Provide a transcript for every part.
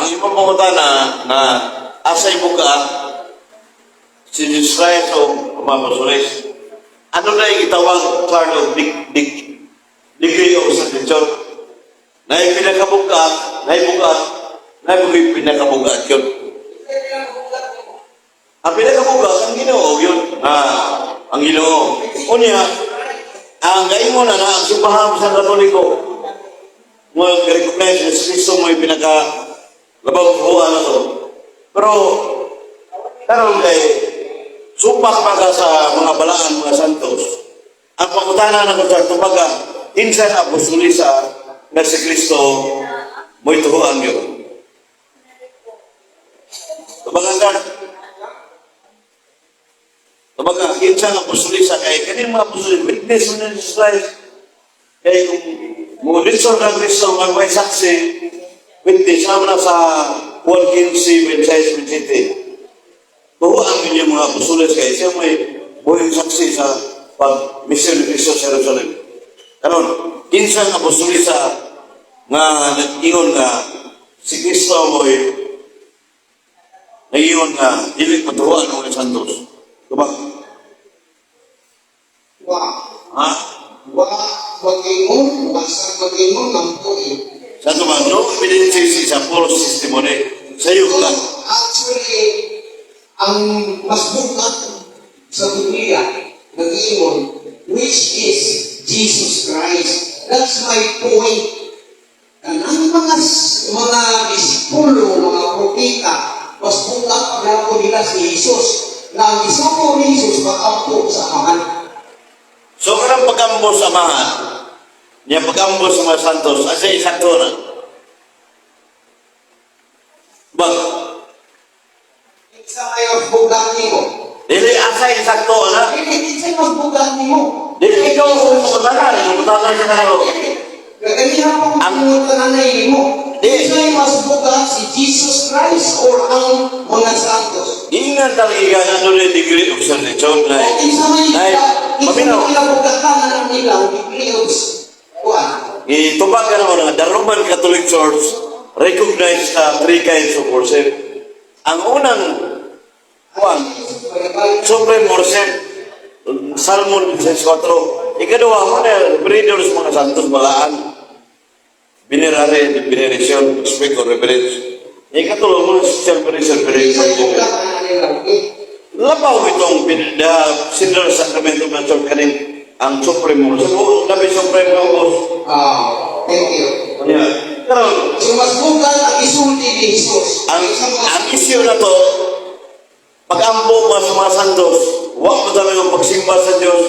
ang imong pangutana na asay buka si Jesus Christ o Mamasolis. Ano na yung itawag part of degree of salvation? Na yung pinakabugat, na yung pinakabugat yun. Ang pinakabugat, ang Ginoo yun. Ang Ginoo. Unya, ang gayon mo na ang simbahan sa Katoliko, mo recognize na si Kristo mo yung pinaka-lababuhan na to. Pero, karon kay supak mga sa mga balaan, mga santos, ang pangutana na ko sa tubaga, insan apostolisa na si Kristo mo'y tuhuan yun. Tubaga, insan apostolisa kay kanin mga apostolisa, witness mo na Jesus Christ. Kaya kung mudinson na Kristo, magmay saksi, witness naman na sa 1:15, 26, 27. Tuhuan niya mga apostoles kaya siya may buhay saksi sa pag-mission ni Kristo sa Jerusalem. Karon, kinsang apostolisa nga nag-ingon nga si Kristo mo'y nag-ingon nga dili patuhuan ng mga santos. Diba? Ha? Mag-ingon, basta mag-ingon ng puwi. Sa ito ba, no evidence sa false testimony sa iyo ka. Actually, ang mas bukat sa Biblia, nag-iingon, which is Jesus Christ. That's my point. And ang mga disipulo, mga propeta, mas bukat na po nila si Jesus. Na ang isuko ni Jesus makampo sa amahan. So, karang pag-ambo sa amahan, niya pag-ambo sa mga santos, asa isakto na? Bag? Sa kayo bugat niyo. Dili, asa isakto na? Hindi sa mas bugat niyo. Dili, ikaw kung pagkutanan siya na ro. Ganyan po ang tananay mo. Sa'yo mas bukat si Jesus Christ or ang mga santos? Ingat talaga na doon yung degree of salvation na paminaw. Itubag ka naman nga, the Roman Catholic Church recognize three kinds of worship. Ang unang supreme worship, Salmon 16:4. Ikaduha mo na, breeders mga santos balaan. Venerare, veneration, respect or reverence. Ikatulo mo na self-reverence. Labaw itong sinner sacramento ng church kanin ang supreme worship. Labi supreme worship. Thank you. Pero, so mas bukan ang isulti ni Jesus. Ang issue na to, pag-ambo mas mga santos, huwag mo talaga yung pagsimba sa Diyos.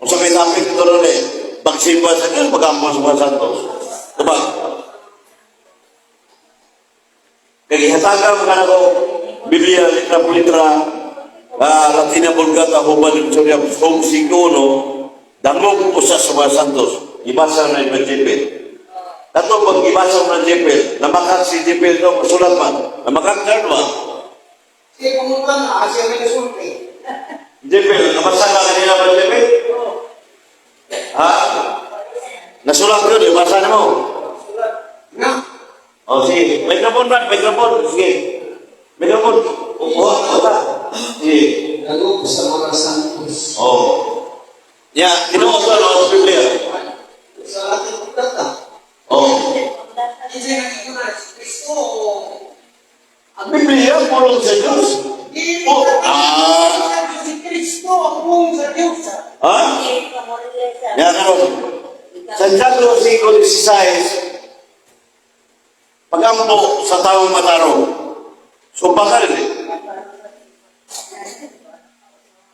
Kung sabi namin ito rin pagsimba sa Diyos, pag-ambo sa mga santos. Diba? Kaya hataga mga nako, Biblia, litra po litra, Latina Vulgata, Huban, Surya, Home Siguno, dangog po sa mga santos, ibasa na yung Jepel. Kato pag ibasa mo ng Jepel, namakak si Jepel ito, masulat man, namakak ba? Sige, pumunta na, siya may nasulti. Jepel, nabasa ka kanina ba Jepel? Ha? Nasulat ko, ibasa na mo? Na? O, sige. Microphone ba? Microphone. Sige. Microphone. Wala. Sige. Dangog sa mga santos. O. Yeah, kinuha ko sa Biblia. Sa ating pagdata. O. Hindi nakikita na si Kristo. Ang Biblia, pulong sa Diyos. Si Kristo ang buong sa Diyos. Ha? Yeah, karon. Santiago 5:16, pag-ampo sa taong matarong. So, baka rin eh.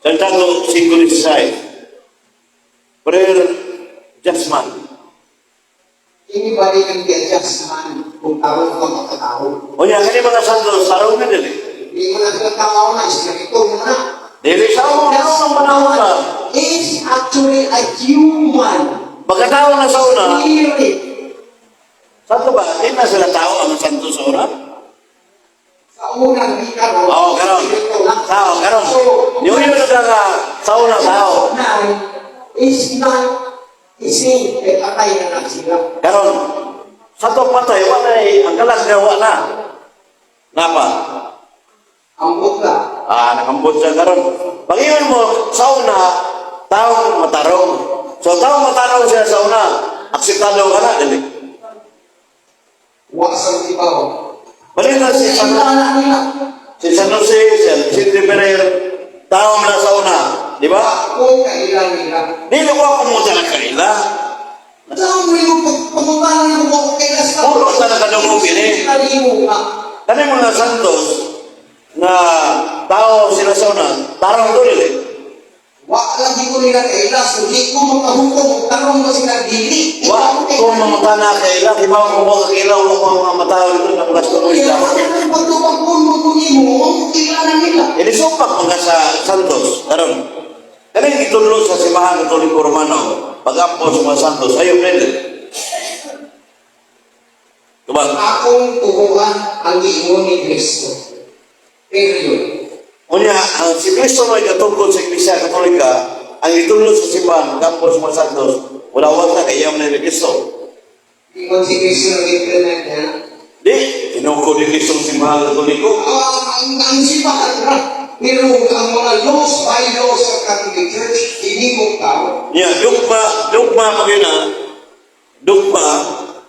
Santiago 5:16, prayer adjustment. Anybody can be adjustment kung tarong ka makatao. O yan, kani mga santos, tarong na din eh. Hindi mo na tao na, ito mo na. Dili sa ako, ang panahon na. Is actually a human. Pagkatao na sa una, Spirit. santo ba? Hindi na sila tao ang santo sa una? Sa unang ikaw. Oo, karon. Tao, karon. Yung yun na sa una, tao. Is not ising, patay na sila. Karon, Sa to patay, wala ang kalag na wala. Napa? Ambot ka. Nakambot siya karon. Pangingon mo, sa una, taong matarong. So, taong matarong siya sa una, akseptado ka na, dili. Wasang ibaw. Balik na si San Jose, si Tiberer, taong na sa una, di ba? Ako kailang nila. Dili ko ako mo talaga kaila. Saan mo yung pagpamutangan mo kaya sa... Puro talaga dumog ini. Sinalimu ka. Kani mga santos, na tao sila sa una, tarong to dili. Wa lagi ko nila kaila. So, di ko makahukom. Tarong mo sila dili. Wa, kung mga tana kaila, di ba kung mga kaila, kung mga matao dito ng gasto mo Kaya isla. ang pagtupagpun mo kunin mo, kilala nila. Ini supak mga sa santos, karon. Kani gitulo sa Simbahan Katoliko Romano, pag-ampos sa mga santos, ayaw nila. Diba? Akong tuhuan ang giingon ni Kristo. Period. Unya, ang si Kristo may katungkol sa Iglesia Katolika, ang gitulo sa Simbahan, pag-ampos sa mga santos, wala-wala na kaya mo ni Kristo. Ingon si Kristo nag-implement niya. Di, tinungkol ni Kristo sa Simbahan Katoliko. Ang simbahan na. Pero ang mga laws, bylaws sa Catholic Church, hindi mo tao. Nya, dugma pagina, dugma,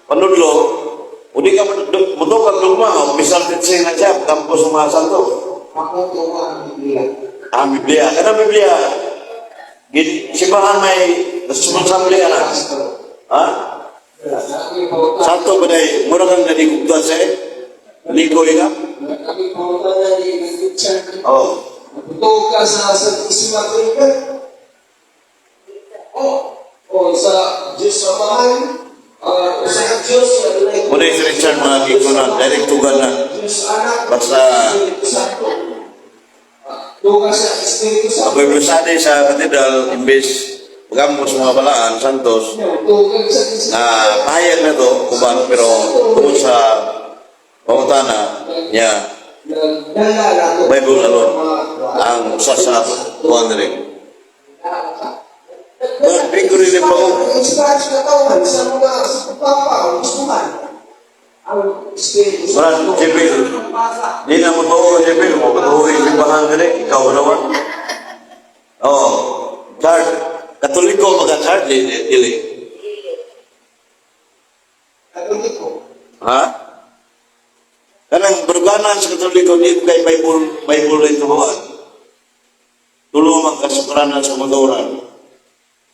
panudlo, udi ka mutokag dugma, o misal titsing na siya, pag-ampos sa mga santos. Ako tuwa ang Biblia. Ang Biblia, karena Biblia, simbahan may responsable na. Ha? Satu badai, murah kan dari kubtuan saya, likoy ka. Kami pautangan di Christian. Oh, Betul ka sa Santisima Trinidad? Sa Diyos Amahan, sa Diyos, muna yung Richard mga kikunan, direct tugan na. Diyos Anak, Basta, Espiritu Santo. Tugas sa Espiritu Santo. ako'y bersade sa katedral, imbes pag-ampos sa mga balaan, santos, Tugas sa Espiritu na pahayag na to, kuban, pero tungkol sa pangutana niya, Nagdala na Bible alone, ang usa sa tuwan rin. Pagpiguri ni Pao, Inspirasi katawan sa mga sa pagpapa, gustuhan. Ang Espiritu Maran, Jepil, di na mo tao, Jepil, mo katuhoy yung simbahan ka rin, ikaw naman. Oh, Chard, Katoliko mga Chard, dili. Katoliko. Ha? Kanang beruganan sa Katoliko, di kay Bible rin tubuhan. Tulo magkasukuranan sa madoran.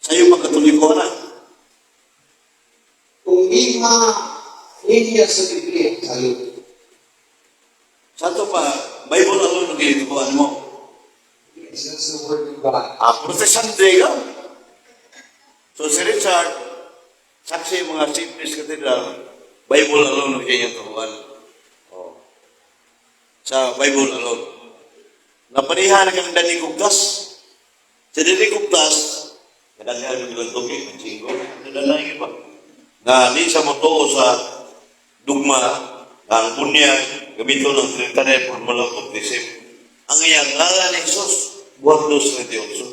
Sa'yo magkatoliko na. Kung lima linya sa Biblia, sa'yo. Santo pa, Bible alone ang ginitubuhan mo. This is the word of God. Protestante ka. So si Richard, saksi mga Simples Cathedral, Bible alone ang kanyang tubuhan. Oh. Sa Bible alone. Napanihan kang Dani Kugtas. Sa Dani Kugtas, kadang-kadang yung bilang tubig, ang singko, nadalayin pa. Nga, di sa moto sa dugma, ang bunyag, gamito ng Trinitaria Formula of Baptism. Ang iyang ngalan ni Jesus, buwan dos na Diyoso.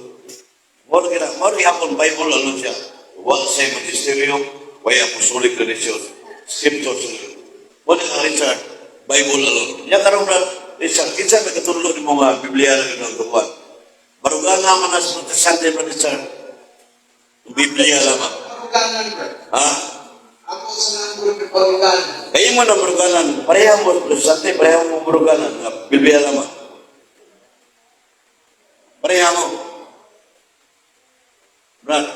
Moro hapon Bible alone siya. Wala sa magisterium, way apostolic tradition, scriptures. Moro nga Richard, Bible alone. Yan karong na, Richard, kinsa may katulog ng mga Biblia na gano'n tuwan. Barugan naman na sa protestante pa Richard. Biblia lamang. Paruganan ba? Ha? Ako sa nanggulo ng paruganan. Kayo mo na baruganan. Parehang mo, protestante, parehang mo baruganan. Biblia lamang. Parehang mo. Brad.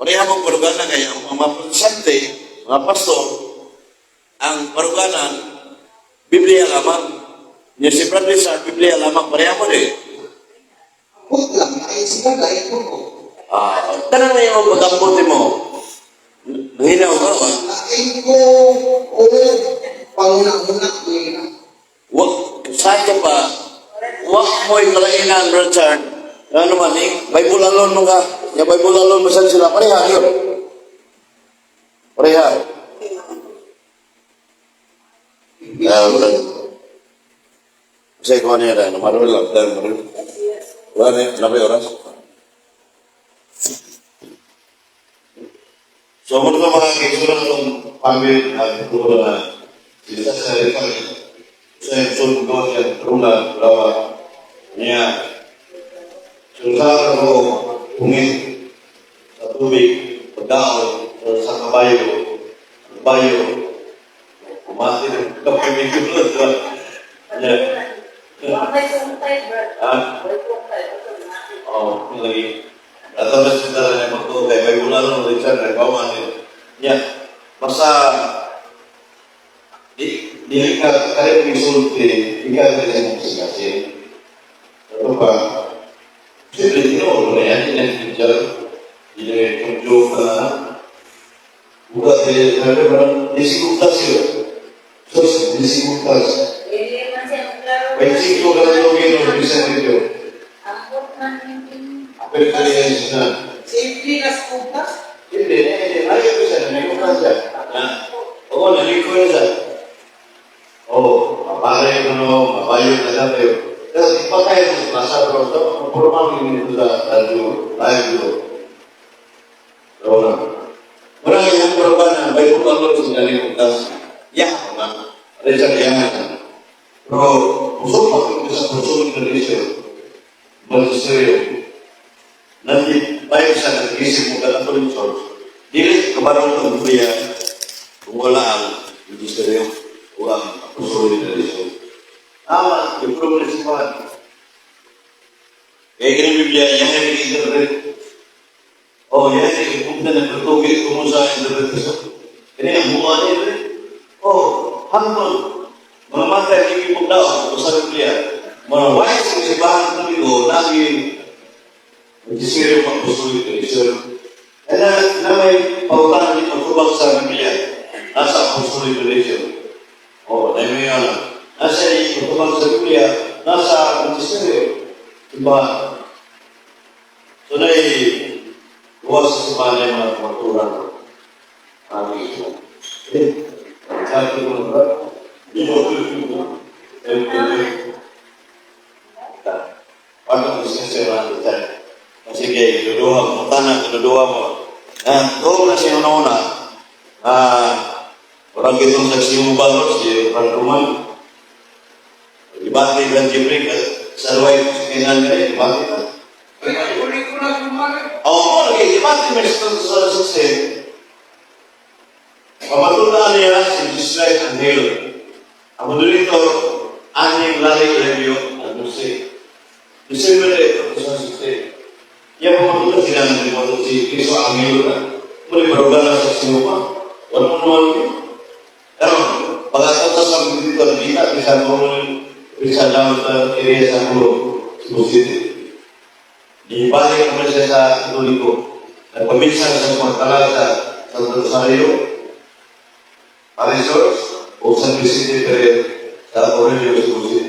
Parehang mo baruganan kaya ang mga protestante, mga pastor, ang baruganan, Biblia lamang. Yung si Brad Richard, Biblia lamang. Parehang mo din. Huwag lang, ay sila gaya ko ko. Tanang na yung pagkaputi mo. Nanginaw ka ba? Lain ko, o pangunak-unak ko yun. Wag, saan pa? Wag mo yung kalainan, Richard. Ano man, Bible alone mo ka. Yung Bible alone mo saan sila. Pareha yun. Pareha. Brad. Kasi kung ano yan, marul lang. Dahil marul. Wala na yun, labay oras. So, ano ba mga kaibigan ng pamit ang tuwa na sila sa saya suruh kau yang teruna berapa niya susah kalau ungin satu week pedal sa kabayo mati kapag dulu ya oh lagi atau sebentar yang waktu kayak bulan lalu dari bawah ya masa di kare misulti ika dari musik apa sebenarnya orang yang bicara ini tunjuk bukan ada barang dificultas terus dificultas basic itu kalau yang bisa itu apa yang bisa Safety las puntas. ini ayo bisa nih saja nah oh dari kuasa oh apa yang ada itu terus pakai masa produk formal ini sudah lalu itu orang yang berkorban baik Allah dari kuasa ya Richard yang bro usul pakai bisa usul Indonesia bersih nanti baik sana isi muka atau unsur diri kepada untuk dia pengelolaan industri uang usul Indonesia amat diprogresifkan kayak gini Biblia yang ini interpret oh ya ini kemudian bertogi pengusaha interpretasi ini yang buat ini oh hampir memakai tinggi muda besar Biblia menuai kesebahan itu lagi disiri uang usul Indonesia ada namanya pautan di bangsa Biblia asal usul Indonesia oh namanya nasa di bangsa Biblia nasa disiri cuma sunai luas semuanya mengaturan kami itu satu nomor pada bisnis saya masih kayak doa tanah doa mau nah doa masih nona orang itu saksi mubalot di rumah dibagi dan diberi sesuai dengan dibagi oh lagi dibagi mesti selesai pematuran ya sesuai handel aku dulu itu anjing lari review adusi disebut selesai ya pematuran tidak menerima itu angin mulai berobat saksi rumah walaupun kalau pengaturan sampai itu tidak bisa bisa dalam area satu musik di balik proses itu dan pemirsa semua talata satu sario arisos usaha bisnis dari orang yang musik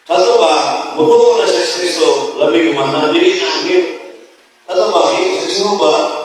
satu bah betul nasi Kristo lebih kemana diri akhir atau bagi semua